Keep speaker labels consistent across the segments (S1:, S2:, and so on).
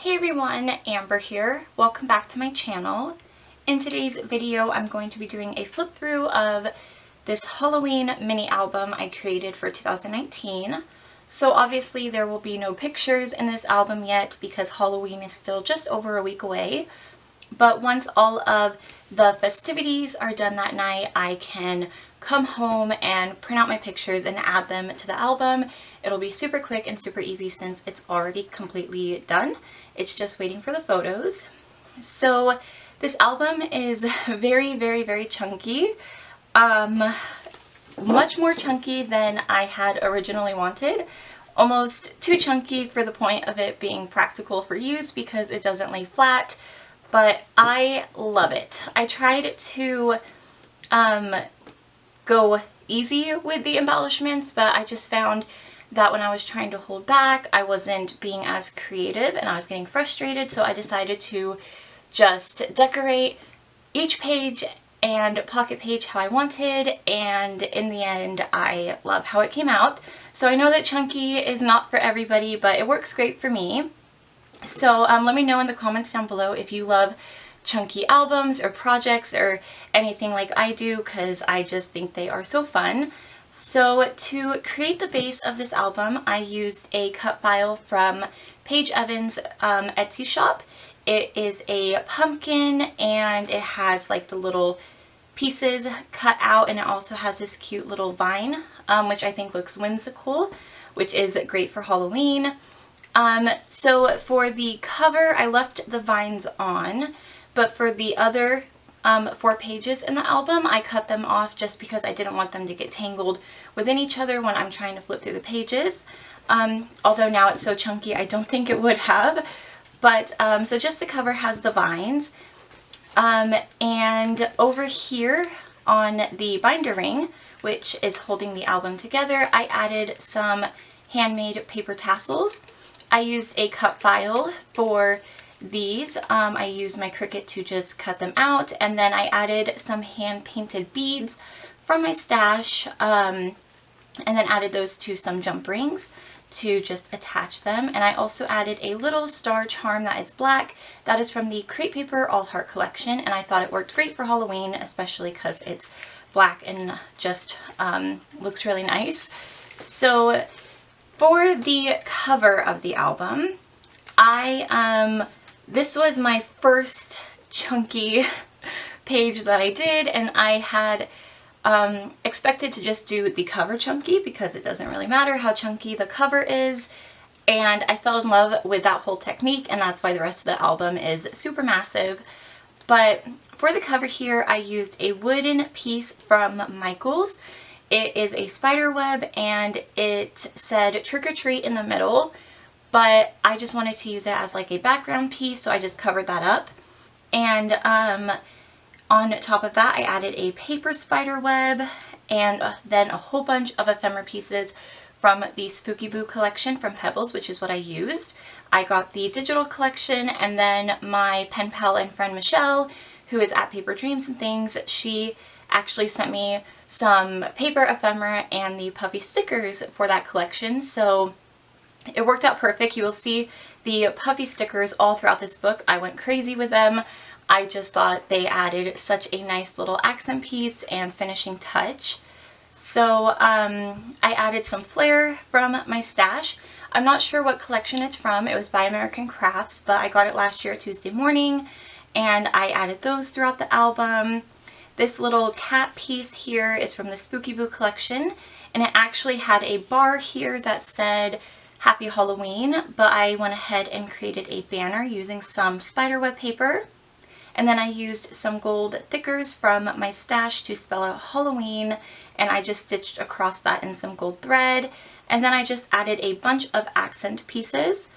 S1: Hey everyone, Amber here. Welcome back to my channel. In today's video, I'm going to be doing a flip through of this Halloween mini album I created for 2019. So obviously there will be no pictures in this album yet because Halloween is still just over a week away. But once all of the festivities are done that night, I can come home and print out my pictures and add them to the album. It'll be super quick and super easy since it's already completely done. It's just waiting for the photos. So this album is very chunky. Much more chunky than I had originally wanted. Almost too chunky for the point of it being practical for use because it doesn't lay flat. But I love it. I tried to go easy with the embellishments, but I just found that when I was trying to hold back, I wasn't being as creative and I was getting frustrated, so I decided to just decorate each page and pocket page how I wanted, and in the end I love how it came out. So I know that chunky is not for everybody, but it works great for me. So let me know in the comments down below if you love chunky albums or projects or anything like I do, because I just think they are so fun. So to create the base of this album, I used a cut file from Paige Evans' Etsy shop. It is a pumpkin and it has like the little pieces cut out, and it also has this cute little vine, which I think looks whimsical, which is great for Halloween. So for the cover, I left the vines on, but for the other 4 pages in the album, I cut them off just because I didn't want them to get tangled within each other when I'm trying to flip through the pages. Although now it's so chunky, I don't think it would have. But, so just the cover has the vines. And over here on the binder ring, which is holding the album together, I added some handmade paper tassels. I used a cut file for these. I used my Cricut to just cut them out, and then I added some hand painted beads from my stash, and then added those to some jump rings to just attach them. And I also added a little star charm that is black. That is from the Crate Paper All Heart collection, and I thought it worked great for Halloween, especially because it's black and just looks really nice. So for the cover of the album, this was my first chunky page that I did, and I had expected to just do the cover chunky because it doesn't really matter how chunky the cover is, and I fell in love with that whole technique, and that's why the rest of the album is super massive. But for the cover here, I used a wooden piece from Michaels. It is a spider web, and it said trick or treat in the middle, but I just wanted to use it as like a background piece, so I just covered that up. And on top of that, I added a paper spider web, and then a whole bunch of ephemera pieces from the Spooky Boo collection from Pebbles, which is what I used. I got the digital collection, and then my pen pal and friend Michelle, who is at Paper Dreams and Things, she actually sent me some paper ephemera and the puffy stickers for that collection, so it worked out perfect. You will see the puffy stickers all throughout this book. I went crazy with them. I just thought they added such a nice little accent piece and finishing touch. So I added some flair from my stash. I'm not sure what collection it's from. It was by American Crafts, but I got it last year Tuesday morning, and I added those throughout the album. This little cat piece here is from the Spooky Boo collection, and it actually had a bar here that said Happy Halloween, but I went ahead and created a banner using some spiderweb paper. And then I used some gold thickers from my stash to spell out Halloween, and I just stitched across that in some gold thread. And then I just added a bunch of accent pieces.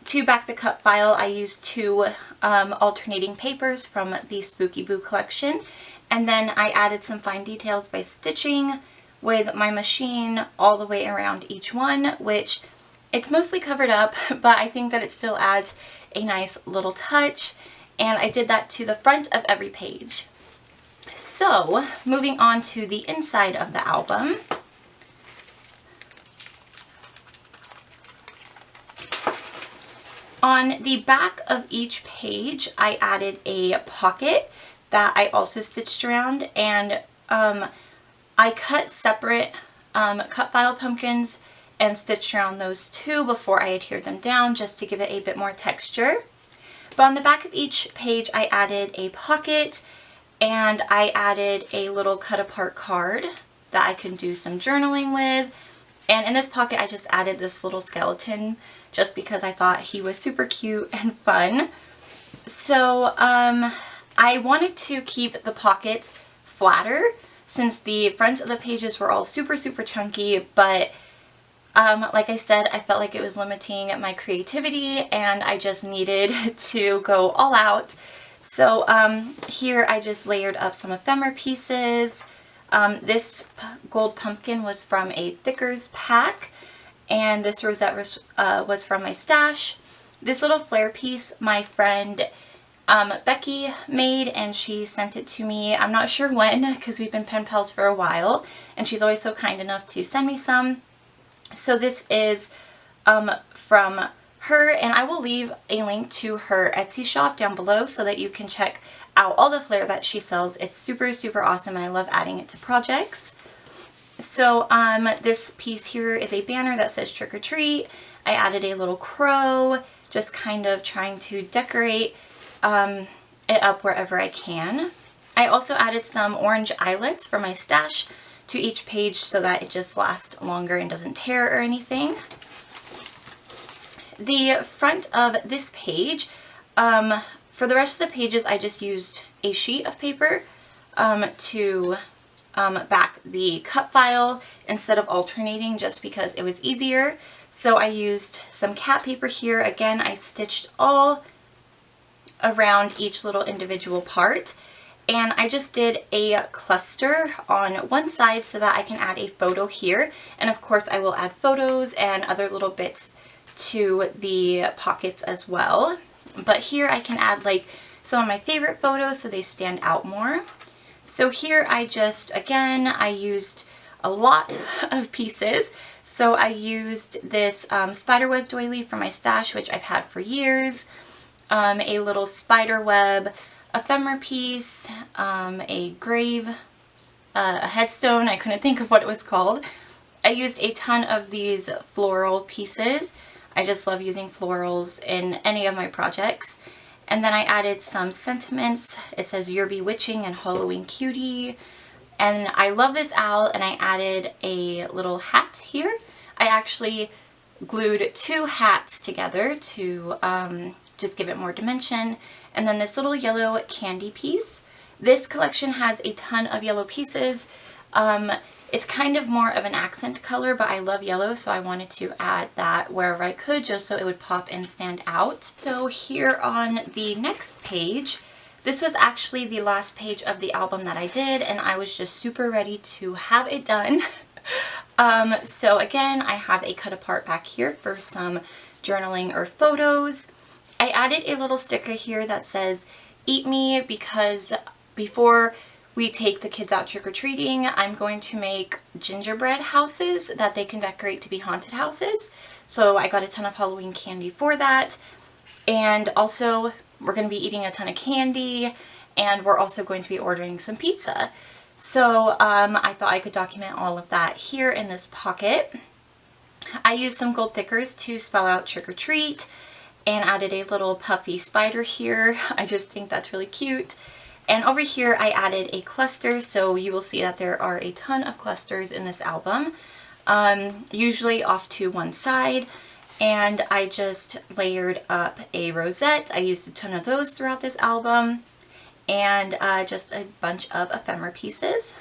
S1: To back the cut file, I used 2 alternating papers from the Spooky Boo collection. And then I added some fine details by stitching with my machine all the way around each one, which it's mostly covered up, but I think that it still adds a nice little touch. And I did that to the front of every page. So moving on to the inside of the album. On the back of each page, I added a pocket that I also stitched around, and I cut separate cut file pumpkins and stitched around those two before I adhered them down, just to give it a bit more texture. But on the back of each page, I added a pocket, and I added a little cut apart card that I can do some journaling with. And in this pocket, I just added this little skeleton just because I thought he was super cute and fun. So I wanted to keep the pockets flatter since the fronts of the pages were all super chunky, but like I said, I felt like it was limiting my creativity and I just needed to go all out. So here I just layered up some ephemera pieces. This gold pumpkin was from a Thickers pack, and this rosette was from my stash. This little flare piece my friend Becky made, and she sent it to me. I'm not sure when, because we've been pen pals for a while, and she's always so kind enough to send me some. So this is from her, and I will leave a link to her Etsy shop down below so that you can check out all the flair that she sells. It's super awesome, and I love adding it to projects. So this piece here is a banner that says trick or treat. I added a little crow, just kind of trying to decorate it up wherever I can. I also added some orange eyelets from my stash to each page so that it just lasts longer and doesn't tear or anything. The front of this page, for the rest of the pages, I just used a sheet of paper to back the cut file instead of alternating, just because it was easier. So I used some cat paper here. Again, I stitched all around each little individual part, and I just did a cluster on one side so that I can add a photo here, and of course I will add photos and other little bits to the pockets as well. But here I can add like some of my favorite photos so they stand out more. So here I just, again, I used a lot of pieces. So I used this spiderweb doily from my stash, which I've had for years, a little spiderweb ephemera piece, a grave, a headstone, I couldn't think of what it was called. I used a ton of these floral pieces. I just love using florals in any of my projects. And then I added some sentiments. It says "You're bewitching" and "Halloween cutie." And I love this owl, and I added a little hat here. I actually glued two hats together to just give it more dimension. And then this little yellow candy piece. This collection has a ton of yellow pieces. It's kind of more of an accent color, but I love yellow, so I wanted to add that wherever I could just so it would pop and stand out. So here on the next page, this was actually the last page of the album that I did, and I was just super ready to have it done. So again, I have a cut apart back here for some journaling or photos. I added a little sticker here that says "Eat Me," because before we take the kids out trick-or-treating, I'm going to make gingerbread houses that they can decorate to be haunted houses. So I got a ton of Halloween candy for that. And also, we're going to be eating a ton of candy, and we're also going to be ordering some pizza. So I thought I could document all of that here in this pocket. I used some gold thickers to spell out trick or treat, and added a little puffy spider here. I just think that's really cute. And over here I added a cluster, so you will see that there are a ton of clusters in this album, usually off to one side. And I just layered up a rosette. I used a ton of those throughout this album, and just a bunch of ephemera pieces.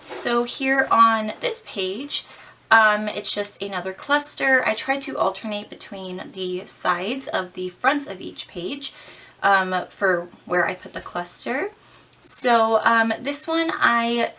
S1: So here on this page, it's just another cluster. I tried to alternate between the sides of the fronts of each page for where I put the cluster. So this one I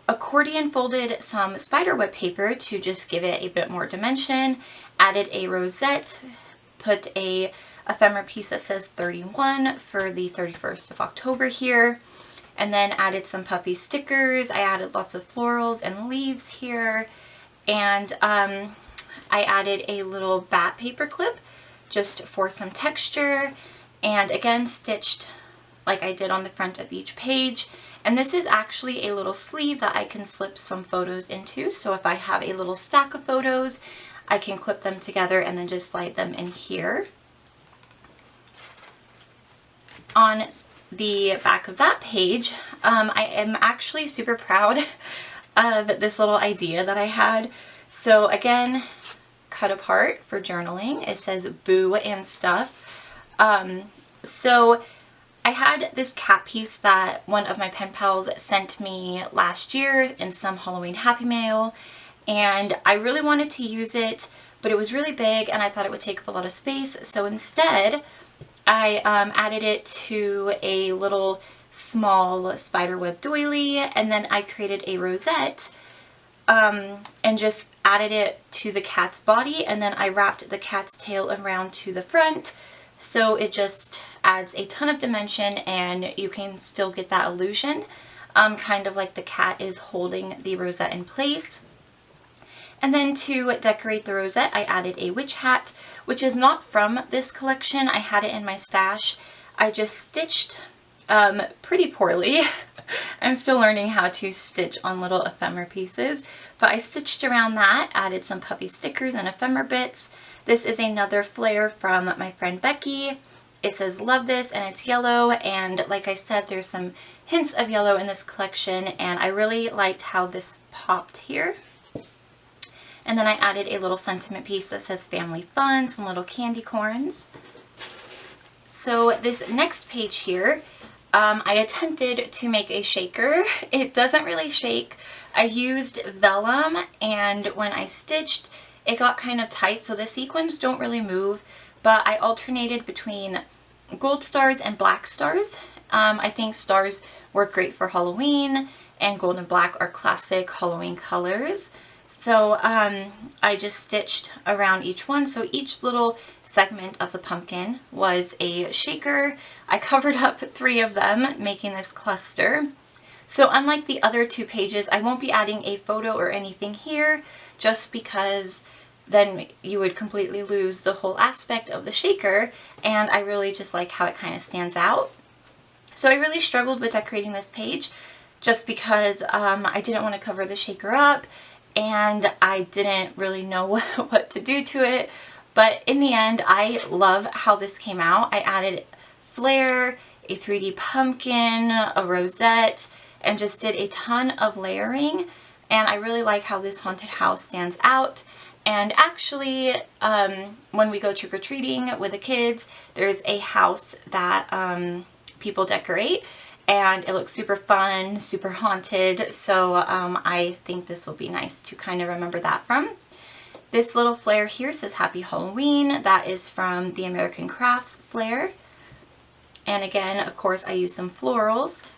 S1: accordion folded some spiderweb paper to just give it a bit more dimension, added a rosette, put a ephemera piece that says 31 for the 31st of October here, and then added some puffy stickers. I added lots of florals and leaves here, and I added a little bat paper clip just for some texture, and again stitched like I did on the front of each page. And this is actually a little sleeve that I can slip some photos into. So if I have a little stack of photos, I can clip them together and then just slide them in here. On the back of that page, I am actually super proud of this little idea that I had. So again, cut apart for journaling. It says boo and stuff. So I had this cat piece that one of my pen pals sent me last year in some Halloween Happy Mail, and I really wanted to use it, but it was really big and I thought it would take up a lot of space. So instead, I added it to a little small spiderweb doily, and then I created a rosette and just added it to the cat's body, and then I wrapped the cat's tail around to the front, so it just adds a ton of dimension and you can still get that illusion, kind of like the cat is holding the rosette in place. And then to decorate the rosette, I added a witch hat, which is not from this collection. I had it in my stash. I just stitched pretty poorly. I'm still learning how to stitch on little ephemera pieces, but I stitched around that, added some puffy stickers and ephemera bits. This is another flare from my friend Becky. It says love this, and it's yellow, and like I said, there's some hints of yellow in this collection, and I really liked how this popped here. And then I added a little sentiment piece that says family fun, some little candy corns. So this next page here, I attempted to make a shaker. It doesn't really shake. I used vellum, and when I stitched, it got kind of tight, so the sequins don't really move, but I alternated between gold stars and black stars. I think stars work great for Halloween, and gold and black are classic Halloween colors. So I just stitched around each one. So each little segment of the pumpkin was a shaker. I covered up 3 of them, making this cluster. So unlike the other 2 pages, I won't be adding a photo or anything here, just because then you would completely lose the whole aspect of the shaker, and I really just like how it kind of stands out. So I really struggled with decorating this page just because I didn't want to cover the shaker up, and I didn't really know what to do to it. But in the end, I love how this came out. I added flare, a 3D pumpkin, a rosette, and just did a ton of layering. And I really like how this haunted house stands out. And actually, when we go trick-or-treating with the kids, there's a house that people decorate, and it looks super fun, super haunted, so I think this will be nice to kind of remember that from. This little flare here says Happy Halloween. That is from the American Crafts flare. And again, of course, I used some florals.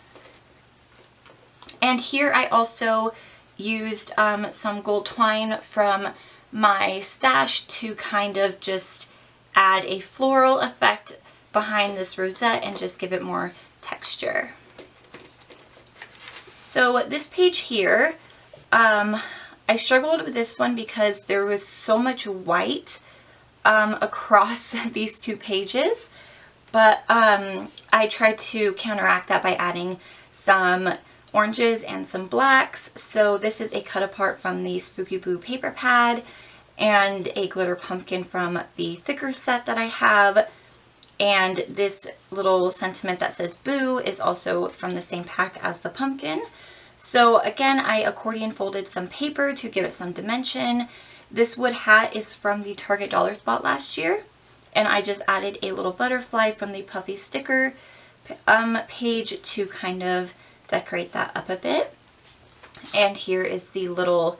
S1: And here I also used some gold twine from my stash to kind of just add a floral effect behind this rosette and just give it more texture. So this page here, I struggled with this one because there was so much white across these 2 pages, but I tried to counteract that by adding some oranges and some blacks. So this is a cut apart from the Spooky Boo paper pad, and a glitter pumpkin from the thicker set that I have. And this little sentiment that says boo is also from the same pack as the pumpkin. So again, I accordion folded some paper to give it some dimension. This wood hat is from the Target Dollar Spot last year, and I just added a little butterfly from the puffy sticker page to kind of decorate that up a bit. And here is the little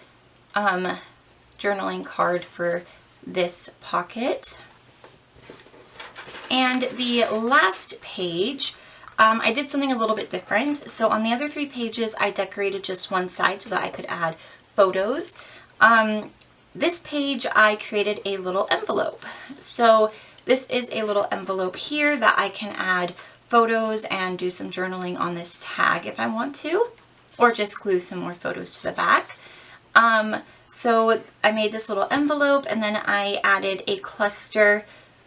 S1: journaling card for this pocket. And the last page, I did something a little bit different. So on the other 3 pages, I decorated just one side so that I could add photos. This page, I created a little envelope. So this is a little envelope here that I can add photos and do some journaling on this tag if I want to, or just glue some more photos to the back. So I made this little envelope, and then I added a cluster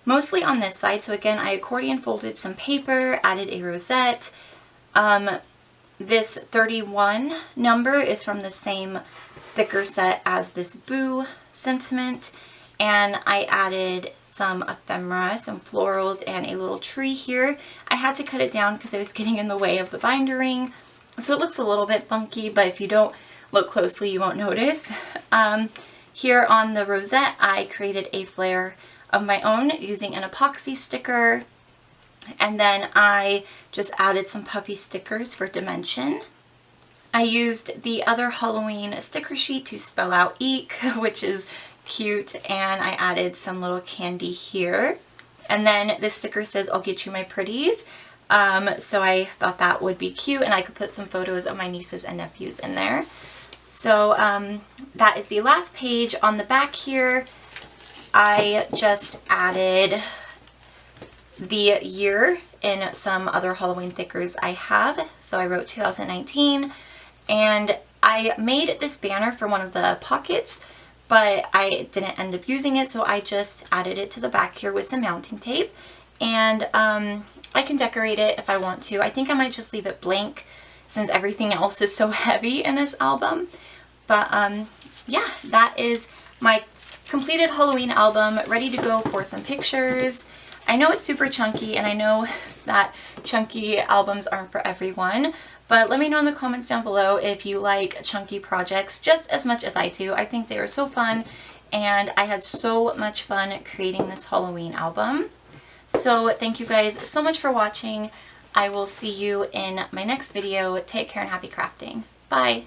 S1: mostly on this side. So again, I accordion folded some paper, added a rosette. This 31 number is from the same thicker set as this Boo sentiment, and I added some ephemera, some florals, and a little tree here. I had to cut it down because it was getting in the way of the binder ring, so it looks a little bit funky, but if you don't look closely you won't notice. Here on the rosette I created a flare of my own using an epoxy sticker, and then I just added some puffy stickers for dimension. I used the other Halloween sticker sheet to spell out Eek, which is cute, and I added some little candy here. And then this sticker says, "I'll get you my pretties." So I thought that would be cute, and I could put some photos of my nieces and nephews in there. So that is the last page. On the back here, I just added the year in some other Halloween thickers I have. So I wrote 2019, and I made this banner for one of the pockets, but I didn't end up using it, so I just added it to the back here with some mounting tape. And I can decorate it if I want to. I think I might just leave it blank since everything else is so heavy in this album. But yeah, that is my completed Halloween album, ready to go for some pictures. I know it's super chunky, and I know that chunky albums aren't for everyone, but let me know in the comments down below if you like chunky projects just as much as I do. I think they are so fun, and I had so much fun creating this Halloween album. So thank you guys so much for watching. I will see you in my next video. Take care and happy crafting. Bye!